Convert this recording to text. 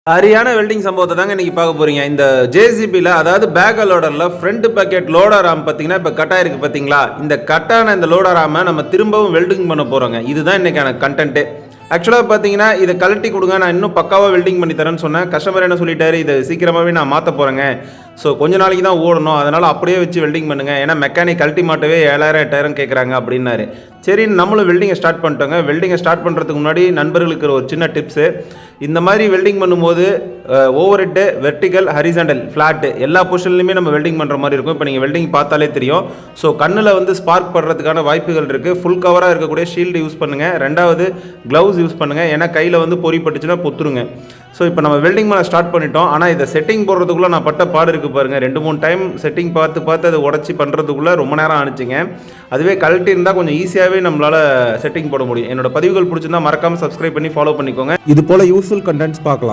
சரியான வெல்டிங் சம்பவத்தை தாங்க இன்னைக்கு பார்க்க போறீங்க. இந்த ஜேசிபியில் அதாவது பேக் லோடரில் ஃப்ரண்ட் பக்கெட் லோடர் ஆம் பார்த்தீங்கன்னா இப்போ கட் ஆயிருக்கு பார்த்தீங்களா? இந்த கட்டான இந்த லோடர் ஆமை நம்ம திரும்பவும் வெல்டிங் பண்ண போகிறோங்க. இதுதான் இன்னைக்கான கண்டென்ட்டு. ஆக்சுவலாக பார்த்தீங்கன்னா இதை கழட்டி கொடுங்க, நான் இன்னும் பக்காவாக வெல்டிங் பண்ணி தரேன்னு சொன்னேன். கஸ்டமர் என்ன சொல்லிட்டாரு, இதை சீக்கிரமாகவே நான் மாற்ற போகிறேங்க, ஸோ கொஞ்ச நாளைக்கு தான் ஓடணும், அதனால் அப்படியே வச்சு வெல்டிங் பண்ணுங்கள், ஏன்னா மெக்கானிக் கழட்டி மாட்டவே 7000 8000 கேட்குறாங்க அப்படின்னாரு. சரி, நம்மளும் வெல்டிங்கை ஸ்டார்ட் பண்ணிட்டோங்க. வெல்டிங்கை ஸ்டார்ட் பண்ணுறதுக்கு முன்னாடி நண்பர்களுக்கு ஒரு சின்ன டிப்ஸு. இந்த மாதிரி வெல்டிங் பண்ணும்போது over head, vertical, horizontal, flat எல்லா பொசிஷன்லையுமே நம்ம வெல்டிங் பண்ணுற மாதிரி இருக்கும். இப்போ நீங்கள் வெல்டிங் பார்த்தாலே தெரியும். ஸோ கண்ணில் வந்து ஸ்பார்க் படுறதுக்கான வாய்ப்புகள் இருக்குது. ஃபுல் கவராக இருக்கக்கூடிய ஷீல்டு யூஸ் பண்ணுங்கள். ரெண்டாவது க்ளவுஸ் யூஸ் பண்ணுங்கள், ஏன்னா கையில் வந்து பொறி பட்டுச்சுன்னா பொத்துருங்க. ஸோ இப்போ நம்ம வெல்டிங் பண்ண ஸ்டார்ட் பண்ணிட்டோம். ஆனால் இதை செட்டிங் போடுறதுக்குள்ளே நான் பட்ட பாடு இருக்குது பாருங்கள். 2-3 டைம் செட்டிங் பார்த்து அதை உடச்சி பண்ணுறதுக்குள்ளே ரொம்ப நேரம் ஆணிச்சிங்க. அதுவே கழட்டி இருந்தால் கொஞ்சம் ஈஸியாகவே நம்மளால் செட்டிங் போட முடியும். என்னோட பதிவுகள் பிடிச்சிருந்தா மறக்காமல் சப்ஸ்கிரைப் பண்ணி ஃபாலோ பண்ணிக்கோங்க. இது போல் யூஸ்ஃபுல் கண்டென்ட்ஸ் பார்க்கலாம்.